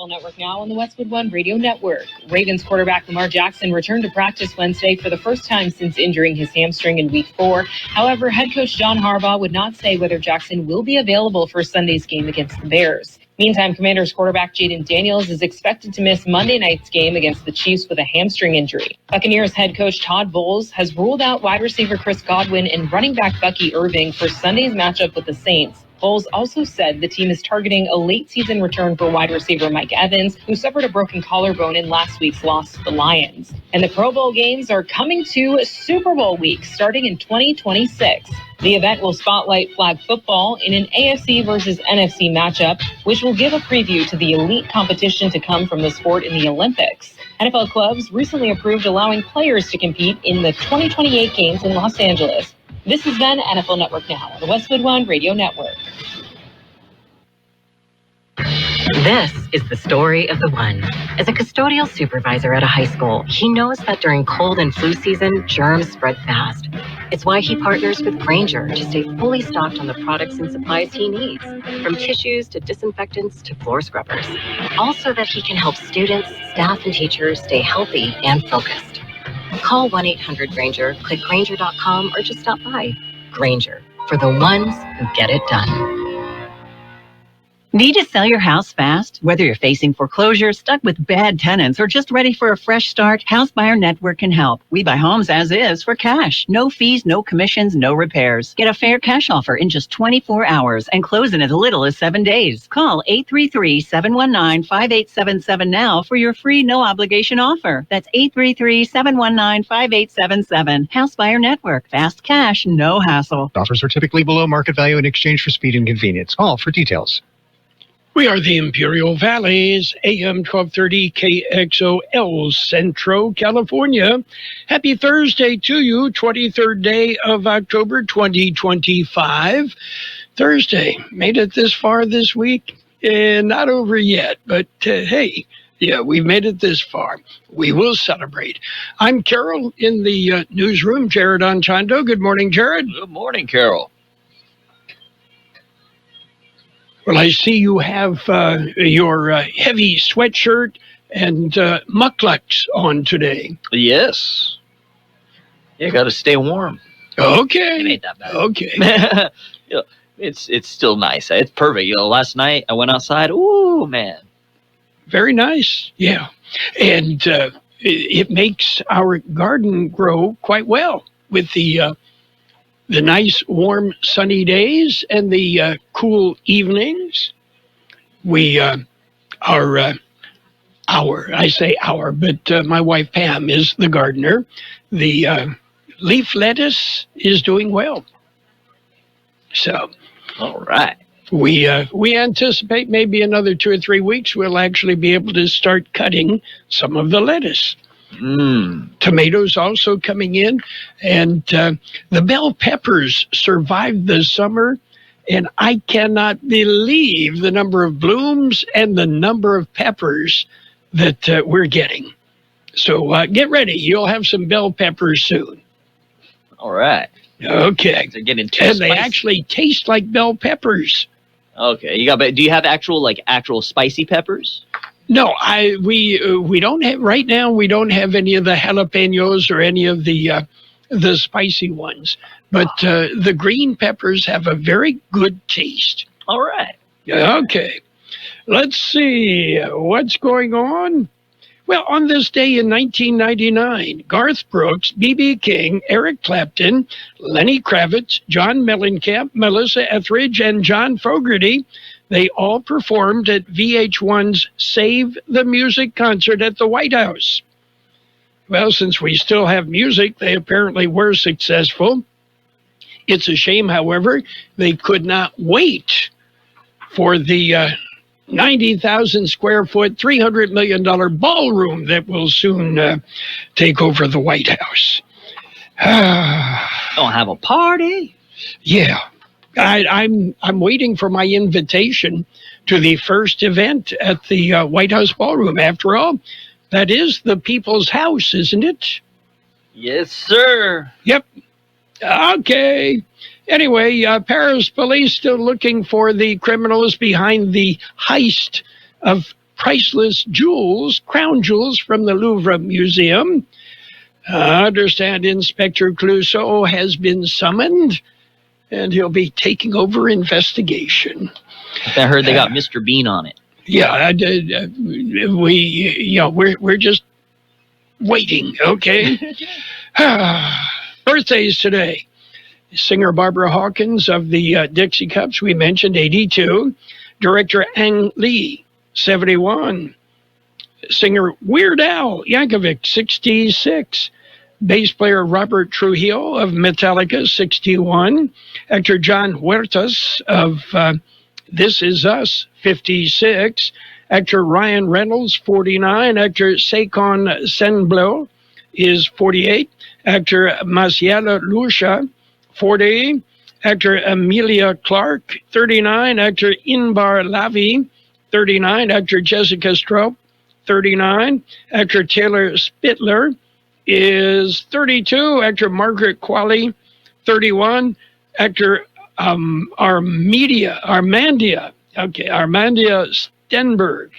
NFL Network now on the Westwood One Radio Network. Ravens quarterback Lamar Jackson returned to practice Wednesday for the first time since injuring his hamstring in Week 4. However, head coach John Harbaugh would not say whether Jackson will be available for Sunday's game against the Bears. Meantime, Commanders quarterback Jaden Daniels is expected to miss Monday night's game against the Chiefs with a hamstring injury. Buccaneers head coach Todd Bowles has ruled out wide receiver Chris Godwin and running back Bucky Irving for Sunday's matchup with the Saints. Bowles also said the team is targeting a late-season return for wide receiver Mike Evans, who suffered a broken collarbone in last week's loss to the Lions. And the Pro Bowl games are coming to Super Bowl week starting in 2026. The event will spotlight flag football in an AFC versus NFC matchup, which will give a preview to the elite competition to come from the sport in the Olympics. NFL clubs recently approved allowing players to compete in the 2028 games in Los Angeles. This has been NFL Network Now on the Westwood One Radio Network. This is the story of the one. As a custodial supervisor at a high school, he knows that during cold and flu season, germs spread fast. It's why he partners with Grainger to stay fully stocked on the products and supplies he needs, from tissues to disinfectants to floor scrubbers. Also that he can help students, staff, and teachers stay healthy and focused. Call 1-800-GRAINGER, click Grainger.com, or just stop by. Grainger, for the ones who get it done. Need to sell your house fast? Whether you're facing foreclosure, stuck with bad tenants, or just ready for a fresh start, House Buyer Network can help. We buy homes as is for cash. No fees, no commissions, no repairs. Get a fair cash offer in just 24 hours and close in as little as 7 days. Call 833-719-5877 now for your free no-obligation offer. That's 833-719-5877. House Buyer Network. Fast cash, no hassle. Offers are typically below market value in exchange for speed and convenience. Call for details. We are the Imperial Valley's AM 1230 KXO El Centro, California. Happy Thursday to you, 23rd day of October 2025. Thursday, made it this far this week. Not over yet, but hey, yeah, we've made it this far. We will celebrate. I'm Carroll in the newsroom. Jared Anchondo. Good morning, Jared. Good morning, Carroll. Well, I see you have your heavy sweatshirt and mucklucks on today. Yes. Yeah, got to stay warm. Okay. It ain't that bad. Okay. You know, it's still nice. It's perfect. You know, last night I went outside. Ooh, man. Very nice. Yeah. And it makes our garden grow quite well with the nice, warm, sunny days and the cool evenings. We I say our, but my wife Pam is the gardener. The leaf lettuce is doing well. So, all right. We anticipate maybe another 2 or 3 weeks we'll actually be able to start cutting some of the lettuce. Tomatoes also coming in, and the bell peppers survived the summer, and I cannot believe the number of blooms and the number of peppers that we're getting. So get ready. You'll have some bell peppers soon. All right. Okay. They're getting too and spicy. They actually taste like bell peppers. Okay. Do you have actual spicy peppers? No, we don't have right now. We don't have any of the jalapenos or any of the spicy ones, but the green peppers have a very good taste. All right. Okay, let's see what's going on. Well, on this day in 1999, Garth Brooks, B.B. King, Eric Clapton, Lenny Kravitz, John Mellencamp, Melissa Etheridge, and John Fogerty. They all performed at VH1's Save the Music concert at the White House. Well, since we still have music, they apparently were successful. It's a shame, however, they could not wait for the 90,000 square foot, $300 million ballroom that will soon take over the White House. Don't have a party? Yeah. I'm waiting for my invitation to the first event at the White House Ballroom. After all, that is the people's house, isn't it? Yes, sir. Yep. Okay. Anyway, Paris police still looking for the criminals behind the heist of priceless jewels, crown jewels from the Louvre Museum. I understand Inspector Clouseau has been summoned, and he'll be taking over investigation. I heard they got Mr. Bean on it. Yeah, we're just waiting, okay? Birthdays today. Singer Barbara Hawkins of the Dixie Cups, we mentioned, 82. Director Ang Lee, 71. Singer Weird Al Yankovic, 66. Bass player Robert Trujillo of Metallica, 61. Actor John Huertas of This Is Us, 56. Actor Ryan Reynolds, 49. Actor Sekon Senblo is 48. Actor Masiela Lucia, 40. Actor Amelia Clark, 39. Actor Inbar Lavi, 39. Actor Jessica Stroop, 39. Actor Taylor Spittler is 32. Actor Margaret Qualley, 31. Actor Armandia Stenberg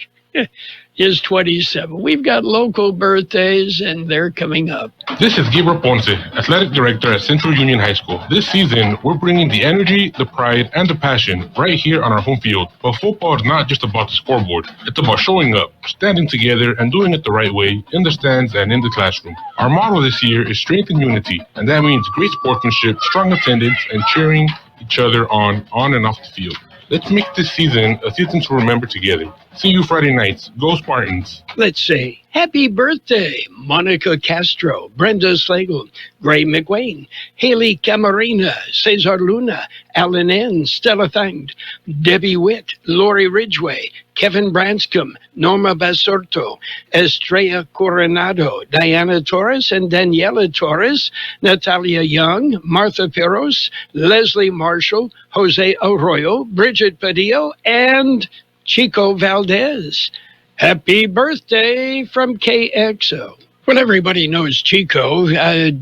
is 27. We've got local birthdays, and they're coming up. This is Gabriel Ponce, Athletic Director at Centro Union High School. This season, we're bringing the energy, the pride, and the passion right here on our home field. But football is not just about the scoreboard. It's about showing up, standing together, and doing it the right way in the stands and in the classroom. Our motto this year is strength and unity, and that means great sportsmanship, strong attendance, and cheering each other on and off the field. Let's make this season a season to remember together. See you Friday nights. Go Spartans. Let's say happy birthday, Monica Castro, Brenda Slagle, Gray McWayne, Haley Camarena, Cesar Luna, Alan N., Stella Thanged, Debbie Witt, Lori Ridgway, Kevin Branscombe, Norma Basorto, Estrella Coronado, Diana Torres and Daniela Torres, Natalia Young, Martha Peros, Leslie Marshall, Jose Arroyo, Bridget Padillo, and Chico Valdez. Happy birthday from KXO. Well, everybody knows Chico.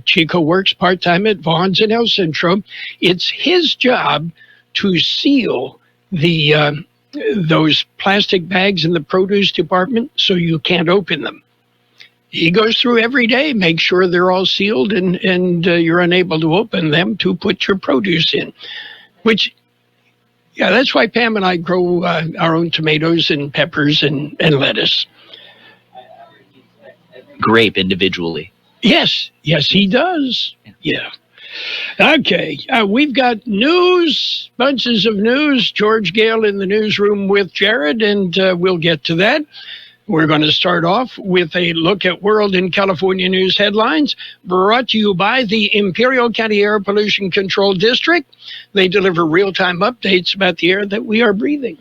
Chico works part-time at Vaughn's in El Centro. It's his job to seal the those plastic bags in the produce department so you can't open them. He goes through every day, makes sure they're all sealed and you're unable to open them to put your produce in, which... Yeah, that's why Pam and I grow our own tomatoes and peppers and lettuce. Grape individually. Yes, he does. Yeah. Okay, we've got news, bunches of news. George Gale in the newsroom with Jared, and we'll get to that. We're going to start off with a look at World and California news headlines brought to you by the Imperial County Air Pollution Control District. They deliver real-time updates about the air that we are breathing.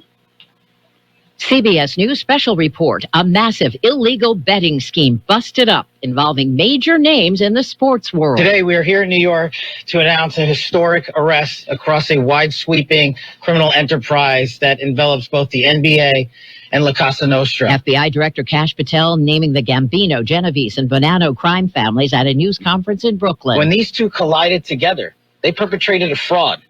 CBS News special report, a massive illegal betting scheme busted up involving major names in the sports world. Today, we are here in New York to announce a historic arrest across a wide-sweeping criminal enterprise that envelops both the NBA and La Casa Nostra. FBI Director Kash Patel naming the Gambino, Genovese, and Bonanno crime families at a news conference in Brooklyn. When these two collided together, they perpetrated a fraud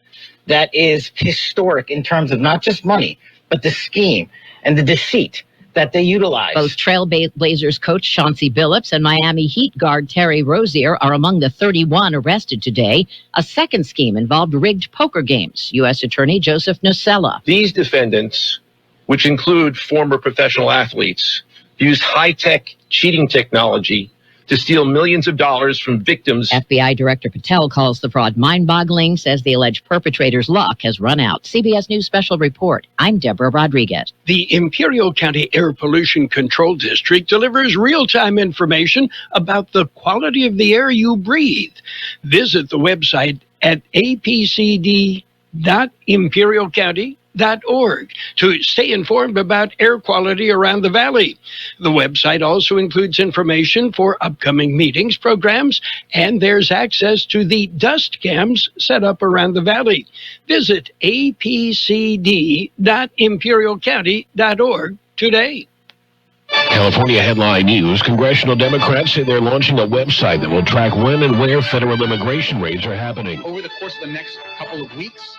that is historic in terms of not just money, but the scheme and the deceit that they utilize. Both Trailblazers coach Chauncey Billups and Miami Heat guard Terry Rozier are among the 31 arrested today. A second scheme involved rigged poker games. U.S. Attorney Joseph Nocella. These defendants, which include former professional athletes, use high-tech cheating technology to steal millions of dollars from victims. FBI Director Patel calls the fraud mind-boggling, says the alleged perpetrator's luck has run out. CBS News special report. I'm Deborah Rodriguez. The Imperial County Air Pollution Control District delivers real-time information about the quality of the air you breathe. Visit the website at apcd.imperialcounty.org to stay informed about air quality around the valley. The website also includes information for upcoming meetings, programs, and there's access to the dust cams set up around the valley. Visit apcd.imperialcounty.org today. California headline news. Congressional Democrats say they're launching a website that will track when and where federal immigration raids are happening. Over the course of the next couple of weeks,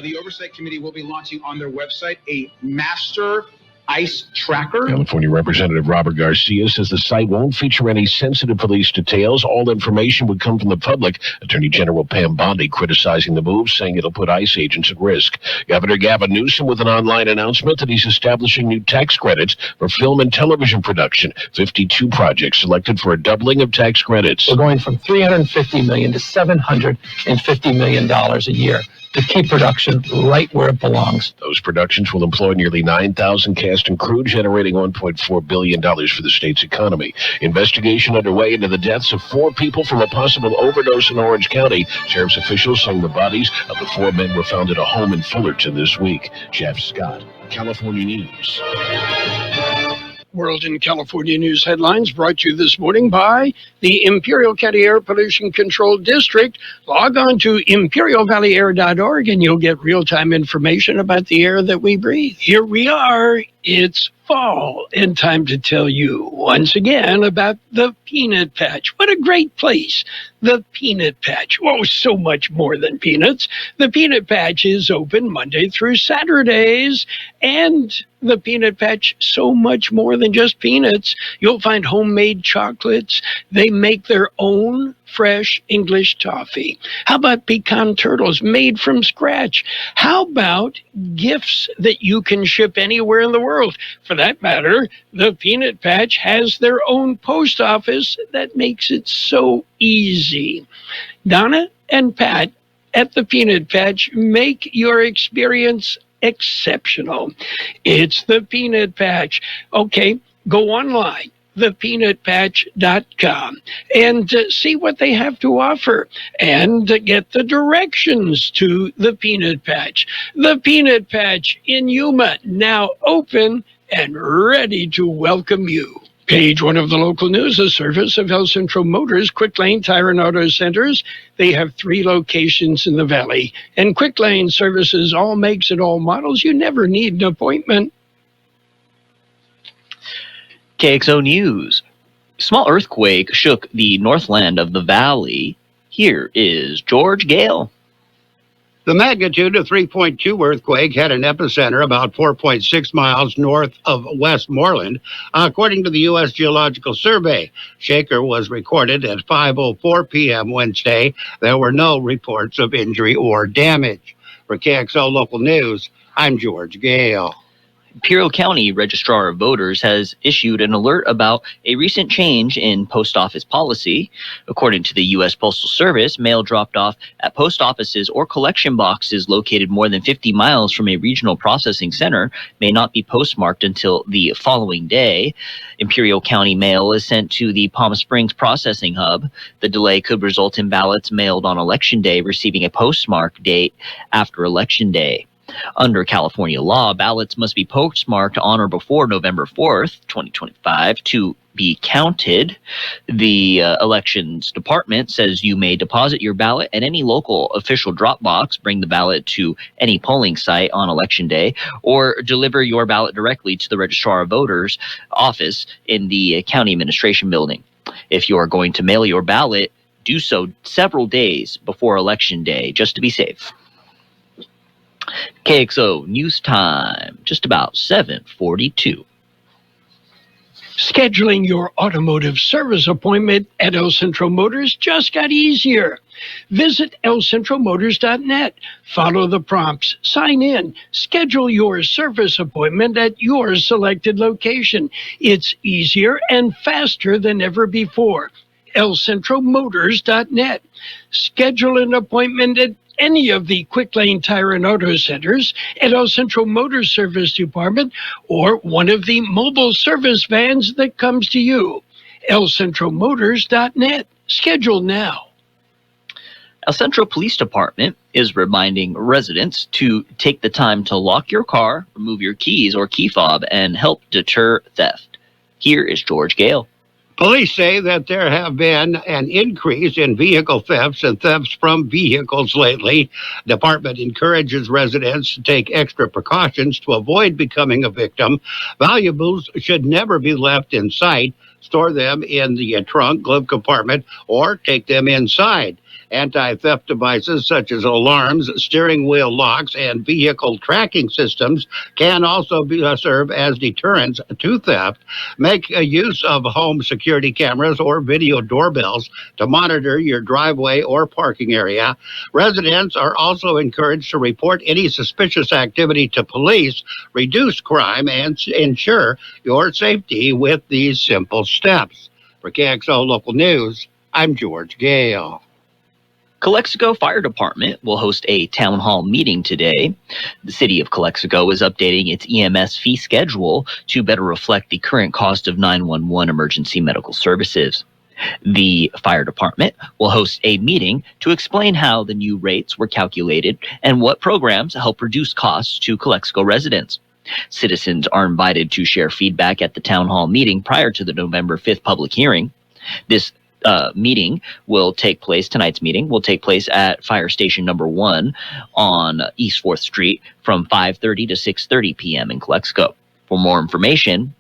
the Oversight Committee will be launching on their website a master ICE tracker. California Representative Robert Garcia says the site won't feature any sensitive police details. All information would come from the public. Attorney General Pam Bondi criticizing the move, saying it'll put ICE agents at risk. Governor Gavin Newsom with an online announcement that he's establishing new tax credits for film and television production. 52 projects selected for a doubling of tax credits. We're going from $350 million to $750 million a year to keep production right where it belongs. Those productions will employ nearly 9,000 cast and crew, generating $1.4 billion for the state's economy. Investigation underway into the deaths of 4 people from a possible overdose in Orange County. Sheriff's officials saying the bodies of the 4 men were found at a home in Fullerton this week. Jeff Scott, California News. World in California News headlines brought to you this morning by the Imperial County Air Pollution Control District. Log on to imperialvalleyair.org and you'll get real-time information about the air that we breathe. Here we are. It's fall, and time to tell you once again about the Peanut Patch. What a great place, the Peanut Patch. Oh, so much more than peanuts. The Peanut Patch is open Monday through Saturdays, and the Peanut Patch, so much more than just peanuts. You'll find homemade chocolates. They make their own fresh English toffee. How about pecan turtles made from scratch? How about gifts that you can ship anywhere in the world? For that matter, the Peanut Patch has their own post office that makes it so easy. Donna and Pat at the Peanut Patch make your experience exceptional. It's the Peanut Patch. Okay, go online, thepeanutpatch.com, and see what they have to offer and get the directions to the Peanut Patch. The Peanut Patch in Yuma, now open and ready to welcome you. Page 1 of the local news, a service of El Centro Motors Quick Lane Tire and Auto Centers. They have 3 locations in the valley, and Quick Lane services all makes and all models. You never need an appointment. KXO News. Small earthquake shook the northland of the valley. Here is George Gale. The magnitude of 3.2 earthquake had an epicenter about 4.6 miles north of Westmoreland, according to the U.S. Geological Survey. Shaker was recorded at 5:04 p.m. Wednesday. There were no reports of injury or damage. For KXO Local News, I'm George Gale. Imperial County Registrar of Voters has issued an alert about a recent change in post office policy. According to the U.S. Postal Service, mail dropped off at post offices or collection boxes located more than 50 miles from a regional processing center may not be postmarked until the following day. Imperial County mail is sent to the Palm Springs processing hub. The delay could result in ballots mailed on Election Day receiving a postmark date after Election Day. Under California law, ballots must be postmarked on or before November 4th, 2025 to be counted. The Elections Department says you may deposit your ballot at any local official drop box, bring the ballot to any polling site on Election Day, or deliver your ballot directly to the Registrar of Voters office in the County Administration Building. If you are going to mail your ballot, do so several days before Election Day, just to be safe. KXO News Time, just about 7:42. Scheduling your automotive service appointment at El Centro Motors just got easier. Visit elcentromotors.net. Follow the prompts, sign in, schedule your service appointment at your selected location. It's easier and faster than ever before. elcentromotors.net. Schedule an appointment at any of the Quick Lane Tire and Auto Centers, at El Centro Motors Service Department, or one of the mobile service vans that comes to you. elcentromotors.net. Schedule now. El Centro Police Department is reminding residents to take the time to lock your car, remove your keys or key fob, and help deter theft. Here is George Gale. Police say that there have been an increase in vehicle thefts and thefts from vehicles lately. Department encourages residents to take extra precautions to avoid becoming a victim. Valuables should never be left in sight. Store them in the trunk, glove compartment, or take them inside. Anti-theft devices such as alarms, steering wheel locks, and vehicle tracking systems can also serve as deterrents to theft. Make use of home security cameras or video doorbells to monitor your driveway or parking area. Residents are also encouraged to report any suspicious activity to police, reduce crime, and ensure your safety with these simple steps. For KXO Local News, I'm George Gale. Calexico Fire Department will host a town hall meeting today. The city of Calexico is updating its EMS fee schedule to better reflect the current cost of 911 emergency medical services. The fire department will host a meeting to explain how the new rates were calculated and what programs help reduce costs to Calexico residents. Citizens are invited to share feedback at the town hall meeting prior to the November 5th public hearing. This tonight's meeting will take place at Fire Station Number 1 on East 4th Street from 5:30 to 6:30 p.m. in Calexico. For more information,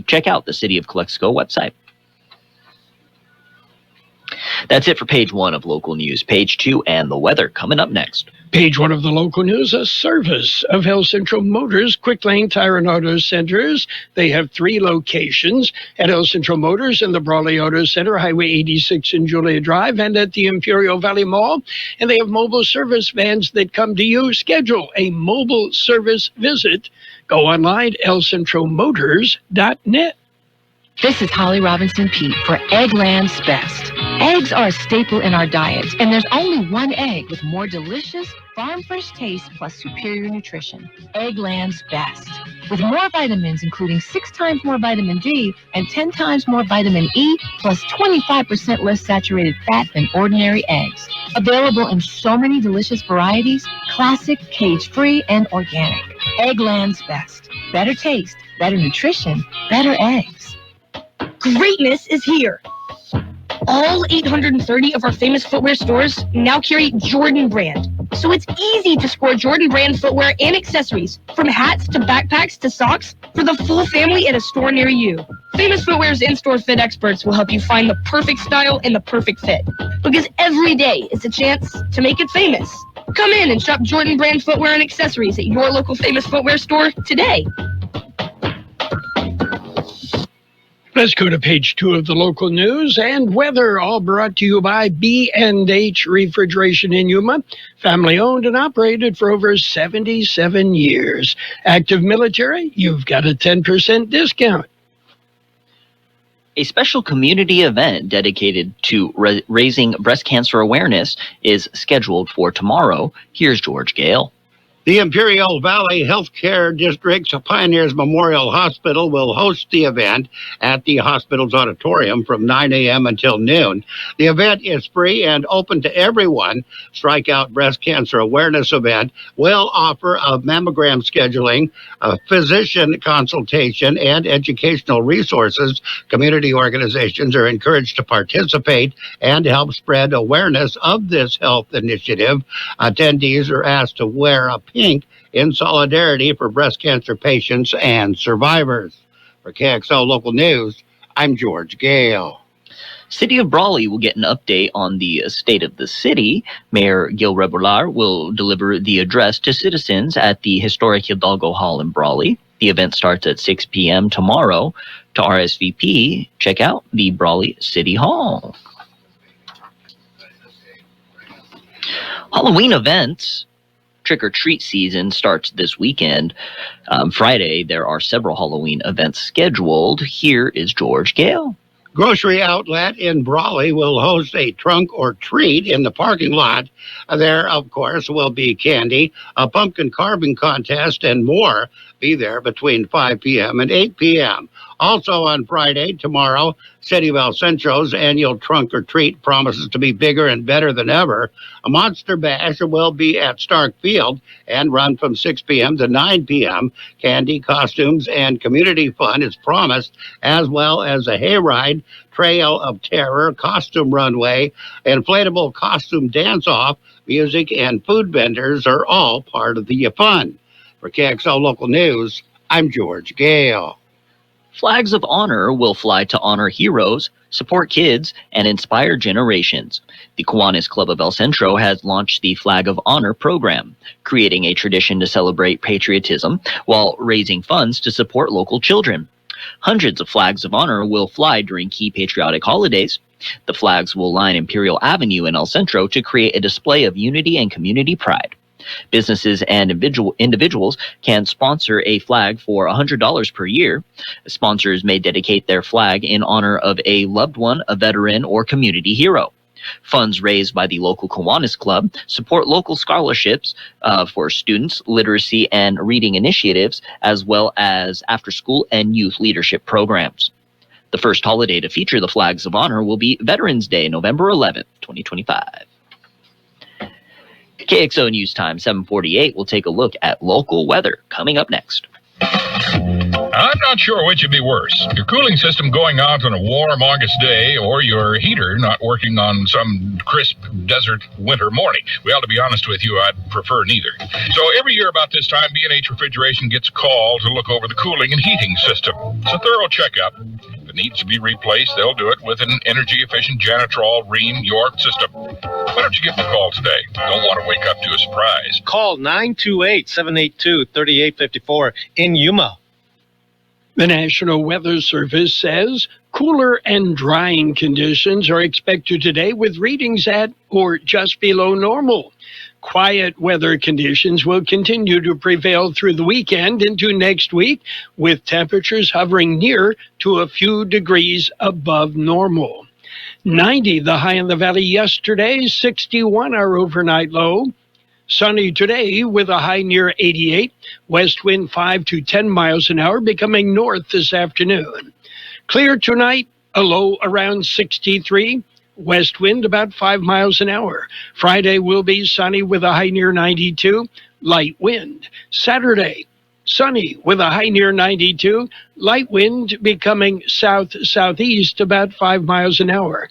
check out the City of Calexico website. That's it for page 1 of local news. Page 2 and the weather coming up next. Page 1 of the local news, a service of El Centro Motors Quick Lane Tire and Auto Centers. They have 3 locations at El Centro Motors in the Brawley Auto Center, Highway 86 in Julia Drive, and at the Imperial Valley Mall. And they have mobile service vans that come to you. Schedule a mobile service visit. Go online, elcentromotors.net. This is Holly Robinson Pete for Eggland's Best. Eggs are a staple in our diets, and there's only one egg with more delicious, farm-fresh taste plus superior nutrition. Eggland's Best. With more vitamins, including 6 times more vitamin D and 10 times more vitamin E, plus 25% less saturated fat than ordinary eggs. Available in so many delicious varieties, classic, cage-free, and organic. Eggland's Best. Better taste, better nutrition, better eggs. Greatness is here. All 830 of our famous footwear stores now carry Jordan brand. So it's easy to score Jordan brand footwear and accessories, from hats to backpacks to socks, for the full family at a store near you. Famous Footwear's in-store fit experts will help you find the perfect style and the perfect fit. Because every day is a chance to make it famous. Come in and shop Jordan brand footwear and accessories at your local Famous Footwear store today. Let's go to page 2 of the local news and weather, all brought to you by B&H Refrigeration in Yuma, family owned and operated for over 77 years. Active military, you've got a 10% discount. A special community event dedicated to raising breast cancer awareness is scheduled for tomorrow. Here's George Gale. The Imperial Valley Healthcare District's Pioneers Memorial Hospital will host the event at the hospital's auditorium from 9 a.m. until noon. The event is free and open to everyone. Strikeout Breast Cancer Awareness event will offer a mammogram scheduling, a physician consultation, and educational resources. Community organizations are encouraged to participate and help spread awareness of this health initiative. Attendees are asked to wear a pink in solidarity for breast cancer patients and survivors. For KXO Local News, I'm George Gale. City of Brawley will get an update on the state of the city. Mayor Gale will deliver the address to citizens at the historic Hidalgo Hall in Brawley. The event starts at 6 p.m. tomorrow. To RSVP, check out the Brawley City Hall. Halloween events. Trick-or-treat season starts this weekend. Friday, there are several Halloween events scheduled. Here is George Gale. Grocery Outlet in Brawley will host a trunk or treat in the parking lot. There, of course, will be candy, a pumpkin carving contest, and more. Be there between 5 p.m. and 8 p.m. Also on Friday, tomorrow, City of El Centro's annual trunk or treat promises to be bigger and better than ever. A Monster Bash will be at Stark Field and run from 6 p.m. to 9 p.m. Candy, costumes, and community fun is promised, as well as a hayride, Trail of Terror, costume runway, inflatable costume dance-off, music, and food vendors are all part of the fun. For KXO Local News, I'm George Gale. Flags of honor will fly to honor heroes, support kids, and inspire generations. The Kiwanis Club of El Centro has launched the Flag of Honor program, creating a tradition to celebrate patriotism while raising funds to support local children. Hundreds of flags of honor will fly during key patriotic holidays. The flags will line Imperial Avenue in El Centro to create a display of unity and community pride. Businesses and individuals can sponsor a flag for $100 per year. Sponsors may dedicate their flag in honor of a loved one, a veteran, or community hero. Funds raised by the local Kiwanis Club support local scholarships for students, literacy and reading initiatives, as well as after-school and youth leadership programs. The first holiday to feature the Flags of Honor will be Veterans Day, November 11th, 2025. KXO News Time 7:48 will take a look at local weather coming up next. I'm not sure which would be worse, your cooling system going out on a warm August day or your heater not working on some crisp desert winter morning. Well, to be honest with you, I'd prefer neither. So every year about this time, B&H Refrigeration gets called to look over the cooling and heating system. It's a thorough checkup. If it needs to be replaced, they'll do it with an energy-efficient Janitrol Rheem York system. Why don't you give them a call today? Don't want to wake up to a surprise. Call 928-782-3854 in Yuma. The National Weather Service says cooler and drying conditions are expected today with readings at or just below normal. Quiet weather conditions will continue to prevail through the weekend into next week, with temperatures hovering near to a few degrees above normal. 90 the high in the valley yesterday, 61 our overnight low. Sunny today with a high near 88, west wind 5 to 10 miles an hour, becoming north this afternoon. Clear tonight, a low around 63, west wind about 5 miles an hour. Friday will be sunny with a high near 92, light wind. Saturday, sunny with a high near 92, light wind becoming south-southeast about 5 miles an hour.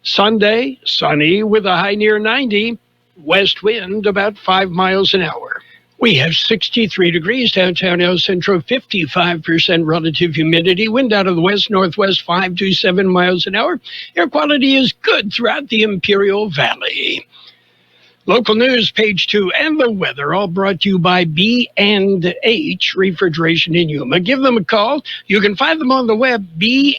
Sunday, sunny with a high near 90, west wind about 5 miles an hour. We have 63 degrees downtown El Centro, 55% relative humidity, wind out of the west-northwest 5 to 7 miles an hour. Air quality is good throughout the Imperial Valley. Local news, page 2, and the weather, all brought to you by B&H Refrigeration in Yuma. Give them a call. You can find them on the web, bnhref.com.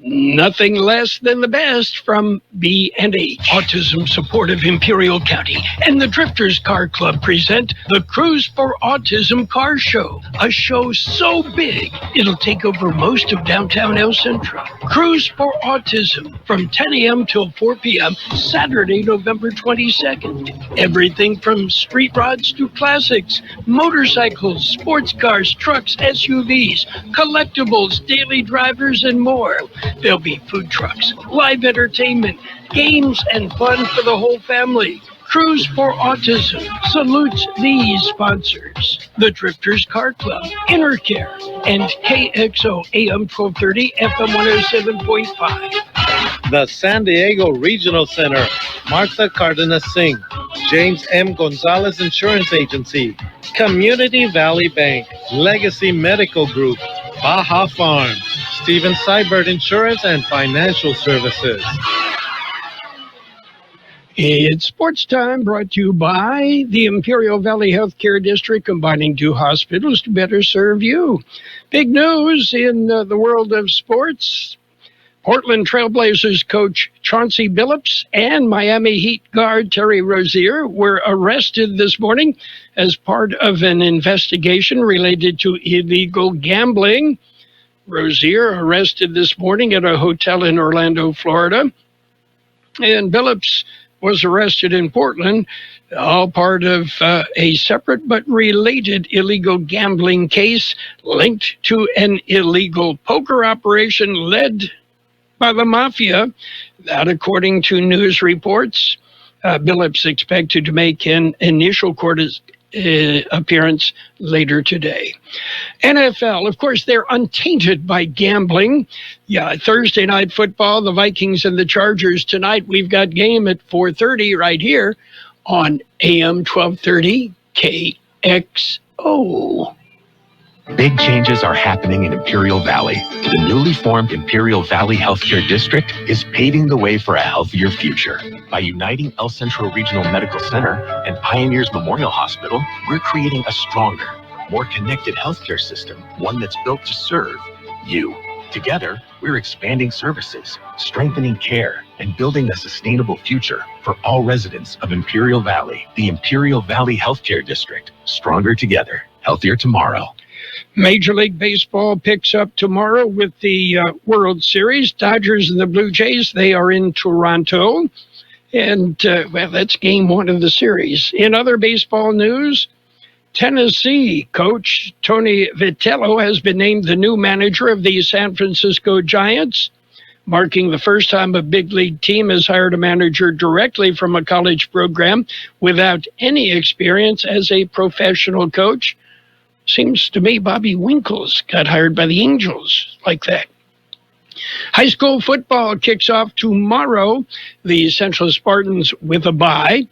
Nothing less than the best from B&H. Autism Supportive Imperial County and the Drifters Car Club present the Cruise for Autism Car Show. A show so big, it'll take over most of downtown El Centro. Cruise for Autism from 10 a.m. till 4 p.m. Saturday, November 22nd. Everything from street rods to classics, motorcycles, sports cars, trucks, SUVs, collectibles, daily drivers, and more. There'll be food trucks, live entertainment, games, and fun for the whole family. Cruise for Autism salutes these sponsors: the Drifters Car Club, Intercare, and KXO AM 1230, FM 107.5. The San Diego Regional Center, Martha Cardenas Singh, James M. Gonzalez Insurance Agency, Community Valley Bank, Legacy Medical Group, Baja Farm, Steven Seibert Insurance and Financial Services. It's sports time, brought to you by the Imperial Valley Healthcare District, combining 2 hospitals to better serve you. Big news in the world of sports. Portland Trailblazers coach Chauncey Billups and Miami Heat guard Terry Rozier were arrested this morning as part of an investigation related to illegal gambling. Rozier arrested this morning at a hotel in Orlando, Florida, and Billups was arrested in Portland, all part of a separate but related illegal gambling case linked to an illegal poker operation led by the mafia. That, according to news reports. Billups expected to make an initial court appearance later today. NFL, of course, they're untainted by gambling. Yeah, Thursday night football, the Vikings and the Chargers tonight. We've got game at 4:30 right here on AM 1230 KXO. Big changes are happening in Imperial Valley. The newly formed Imperial Valley Healthcare District is paving the way for a healthier future. By uniting El Centro Regional Medical Center and Pioneers Memorial Hospital, we're creating a stronger, more connected healthcare system, one that's built to serve you. Together, we're expanding services, strengthening care, and building a sustainable future for all residents of Imperial Valley. The Imperial Valley Healthcare District. Stronger together, healthier tomorrow. Major League Baseball picks up tomorrow with the World Series. Dodgers and the Blue Jays, they are in Toronto. And, that's game one of the series. In other baseball news, Tennessee coach Tony Vitello has been named the new manager of the San Francisco Giants, marking the first time a big league team has hired a manager directly from a college program without any experience as a professional coach. Seems to me Bobby Winkles got hired by the Angels like that. High school football kicks off tomorrow. The Central Spartans with a bye.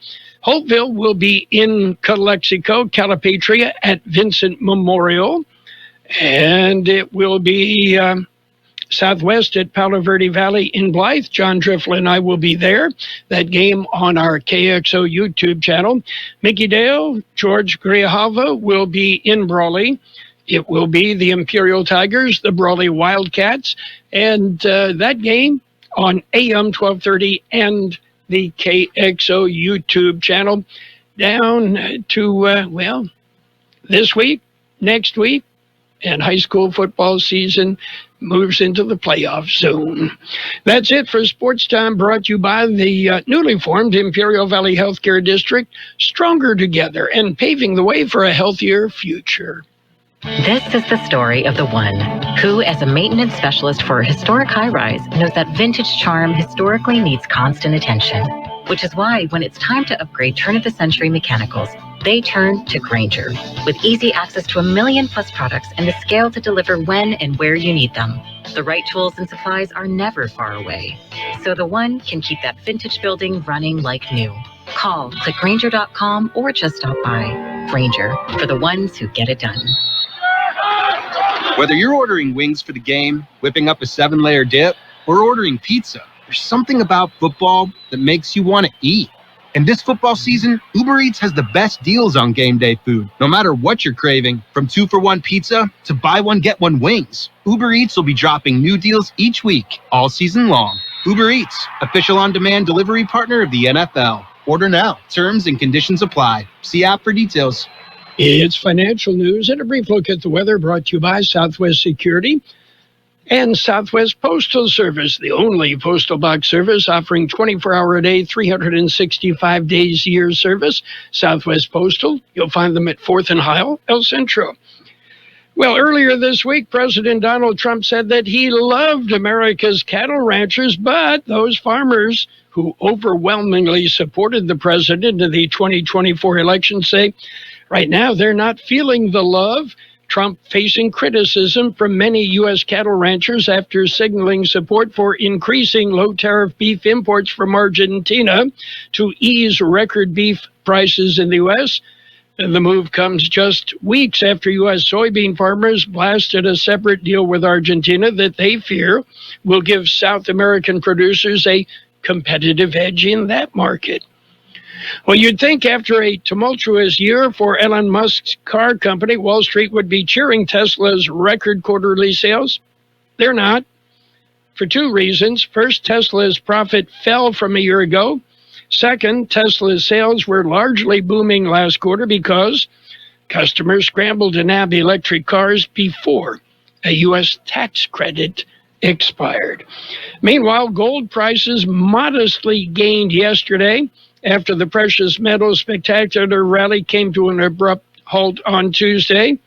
Holtville will be in Calexico, Calipatria at Vincent Memorial. And it will be Southwest at Palo Verde Valley in Blythe. John Driffel and I will be there. That game on our KXO YouTube channel. Mickey Dale, George Grijalva will be in Brawley. It will be the Imperial Tigers, the Brawley Wildcats, and that game on AM 1230 and the KXO YouTube channel down to, this week, next week, and high school football season moves into the playoff zone. That's it for Sports Time, brought to you by the newly formed Imperial Valley Healthcare District, stronger together and paving the way for a healthier future. This is the story of the one who, as a maintenance specialist for a historic high-rise, knows that vintage charm historically needs constant attention. Which is why, when it's time to upgrade turn-of-the-century mechanicals, they turn to Grainger. With easy access to 1 million-plus products and the scale to deliver when and where you need them. The right tools and supplies are never far away. So the one can keep that vintage building running like new. Call, click Grainger.com, or just stop by. Grainger, for the ones who get it done. Whether you're ordering wings for the game, whipping up a 7-layer dip, or ordering pizza, there's something about football that makes you want to eat. And this football season, Uber Eats has the best deals on game day food. No matter what you're craving, from 2-for-1 pizza to buy one, get one wings, Uber Eats will be dropping new deals each week, all season long. Uber Eats, official on-demand delivery partner of the NFL. Order now. Terms and conditions apply. See app for details. It's financial news and a brief look at the weather, brought to you by Southwest Security and Southwest Postal Service, the only postal box service offering 24-hour-a-day, 365 days a year service. Southwest Postal, you'll find them at 4th and Heil, El Centro. Well, earlier this week, President Donald Trump said that he loved America's cattle ranchers, but those farmers who overwhelmingly supported the president in the 2024 election say right now they're not feeling the love. Trump facing criticism from many U.S. cattle ranchers after signaling support for increasing low-tariff beef imports from Argentina to ease record beef prices in the U.S. And the move comes just weeks after U.S. soybean farmers blasted a separate deal with Argentina that they fear will give South American producers a competitive edge in that market. Well, you'd think after a tumultuous year for Elon Musk's car company, Wall Street would be cheering Tesla's record quarterly sales. They're not, for two reasons. First, Tesla's profit fell from a year ago. Second, Tesla's sales were largely booming last quarter because customers scrambled to nab electric cars before a U.S. tax credit expired. Meanwhile, gold prices modestly gained yesterday after the precious metals spectacular rally came to an abrupt halt on Tuesday.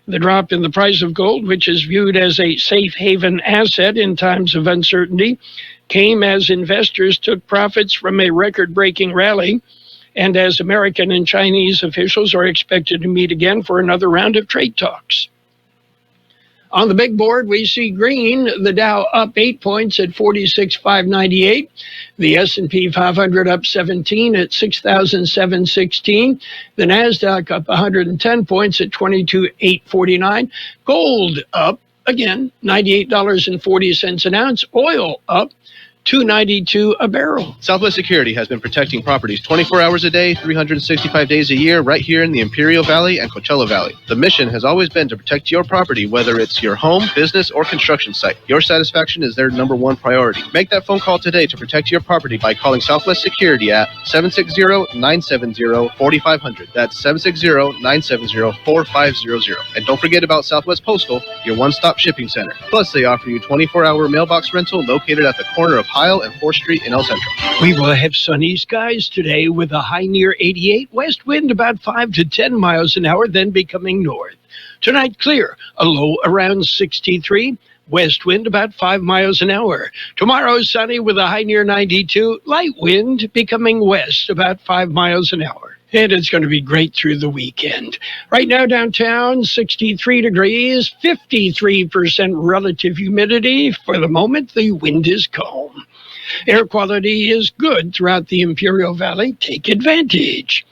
The drop in the price of gold, which is viewed as a safe haven asset in times of uncertainty, came as investors took profits from a record-breaking rally and as American and Chinese officials are expected to meet again for another round of trade talks. On the big board, we see green. The Dow up 8 points at 46,598. The S&P 500 up 17 at 6,716. The NASDAQ up 110 points at 22,849. Gold up, again, $98.40 an ounce. Oil up $2.92 a barrel. Southwest Security has been protecting properties 24 hours a day, 365 days a year, right here in the Imperial Valley and Coachella Valley. The mission has always been to protect your property, whether it's your home, business, or construction site. Your satisfaction is their number one priority. Make that phone call today to protect your property by calling Southwest Security at 760-970-4500. That's 760-970-4500. And don't forget about Southwest Postal, your one-stop shipping center. Plus, they offer you 24-hour mailbox rental located at the corner of Heil and 4th Street in El Centro. We will have sunny skies today with a high near 88, west wind about 5 to 10 miles an hour, then becoming north. Tonight, clear, a low around 63, west wind about 5 miles an hour. Tomorrow, sunny with a high near 92, light wind becoming west about 5 miles an hour. And it's going to be great through the weekend. Right now, downtown, 63 degrees, 53% relative humidity. For the moment, the wind is calm. Air quality is good throughout the Imperial Valley. Take advantage.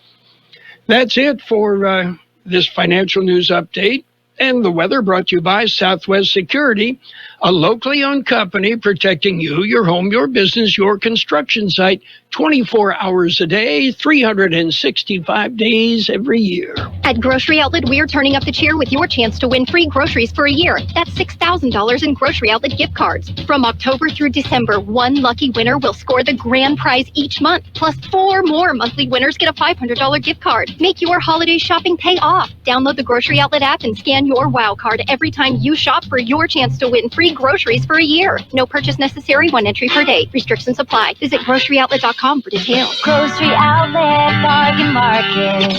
That's it for this financial news update. And the weather brought to you by Southwest Security, a locally owned company protecting you, your home, your business, your construction site, 24 hours a day, 365 days every year. At Grocery Outlet, we're turning up the cheer with your chance to win free groceries for a year. That's $6,000 in Grocery Outlet gift cards. From October through December, one lucky winner will score the grand prize each month. Plus, 4 more monthly winners get a $500 gift card. Make your holiday shopping pay off. Download the Grocery Outlet app and scan your WOW card every time you shop for your chance to win free groceries for a year. No purchase necessary, 1 entry per day. Restrictions apply. Visit GroceryOutlet.com for details. Grocery Outlet Bargain Market.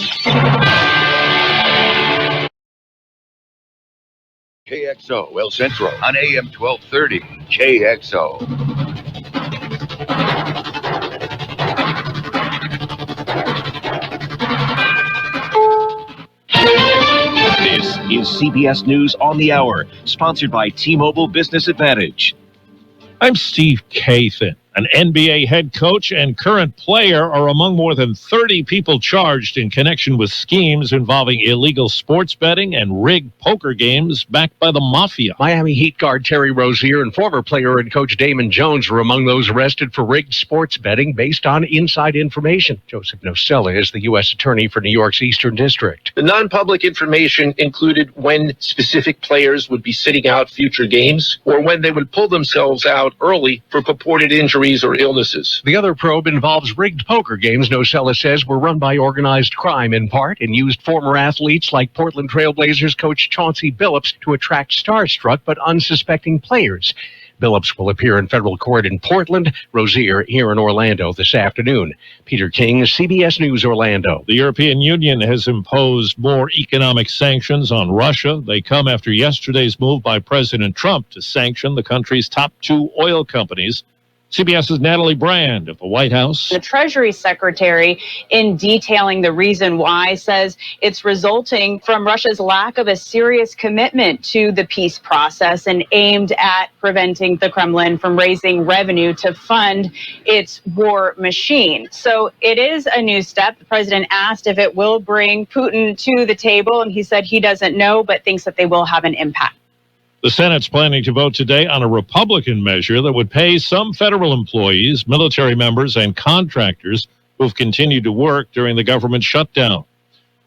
KXO El Centro on AM 1230. KXO. This is CBS News on the Hour, sponsored by T-Mobile Business Advantage. I'm Steve Kathan. An NBA head coach and current player are among more than 30 people charged in connection with schemes involving illegal sports betting and rigged poker games backed by the mafia. Miami Heat guard Terry Rozier and former player and coach Damon Jones were among those arrested for rigged sports betting based on inside information. Joseph Nocella is the U.S. Attorney for New York's Eastern District. The non-public information included when specific players would be sitting out future games or when they would pull themselves out early for purported injuries or illnesses. The other probe involves rigged poker games Nocella says were run by organized crime in part and used former athletes like Portland Trailblazers coach Chauncey Billups to attract starstruck but unsuspecting players. Billups will appear in federal court in Portland, Rozier here in Orlando this afternoon. Peter King, CBS News, Orlando. The European Union has imposed more economic sanctions on Russia. They come after yesterday's move by President Trump to sanction the country's top 2 oil companies. CBS's Natalie Brand at the White House. The Treasury Secretary, in detailing the reason why, says it's resulting from Russia's lack of a serious commitment to the peace process and aimed at preventing the Kremlin from raising revenue to fund its war machine. So it is a new step. The president asked if it will bring Putin to the table, and he said he doesn't know, but thinks that they will have an impact. The Senate's planning to vote today on a Republican measure that would pay some federal employees, military members, and contractors who've continued to work during the government shutdown.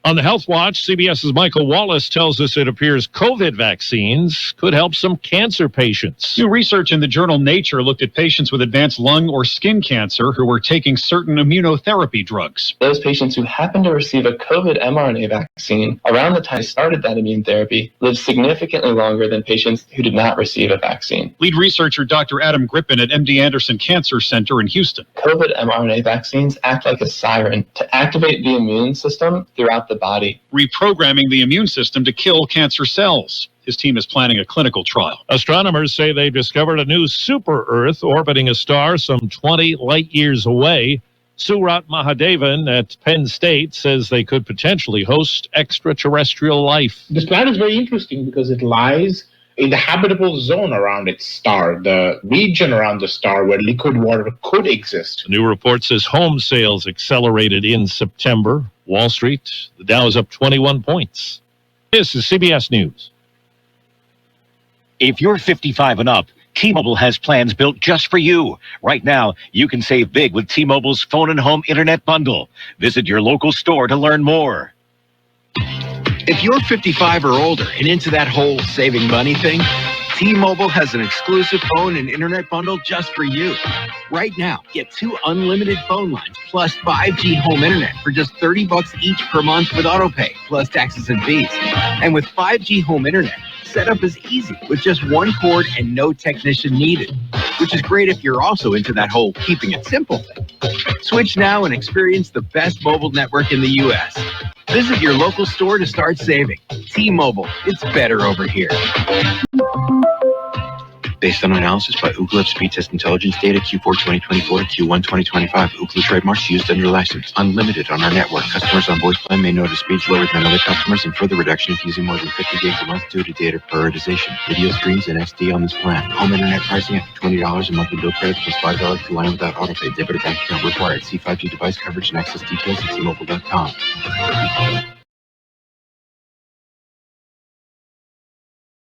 On the Health Watch, CBS's Michael Wallace tells us it appears COVID vaccines could help some cancer patients. New research in the journal Nature looked at patients with advanced lung or skin cancer who were taking certain immunotherapy drugs. Those patients who happened to receive a COVID mRNA vaccine around the time they started that immune therapy lived significantly longer than patients who did not receive a vaccine. Lead researcher Dr. Adam Grippin at MD Anderson Cancer Center in Houston. COVID mRNA vaccines act like a siren to activate the immune system throughout the body, reprogramming the immune system to kill cancer cells. His team is planning a clinical trial. Astronomers say they discovered a new super-Earth orbiting a star some 20 light-years away. Surat Mahadevan at Penn State says they could potentially host extraterrestrial life. This planet is very interesting because it lies in the habitable zone around its star, the region around the star where liquid water could exist. The new report says home sales accelerated in September. Wall Street, the Dow is up 21 points. This is CBS News. If you're 55 and up, T-Mobile has plans built just for you. Right now, you can save big with T-Mobile's phone and home internet bundle. Visit your local store to learn more. If you're 55 or older and into that whole saving money thing, T-Mobile has an exclusive phone and internet bundle just for you. Right now, get 2 unlimited phone lines plus 5G home internet for just $30 each per month with autopay, plus taxes and fees. And with 5G home internet, setup is easy with just 1 cord and no technician needed, which is great if you're also into that whole keeping it simple thing. Switch now and experience the best mobile network in the U.S. Visit your local store to start saving. T-Mobile, it's better over here. Based on analysis by Ookla of speed test intelligence data Q4 2024 to Q1 2025. Ookla trademarks used under license. Unlimited on our network. Customers on voice plan may notice speeds lower than other customers and further reduction if using more than 50 gigs a month due to data prioritization. Video streams and SD on this plan. Home internet pricing after $20 a monthly bill credit plus $5 per line without autopay. Debit or bank account required. See 5G device coverage and access details at tmobile.com.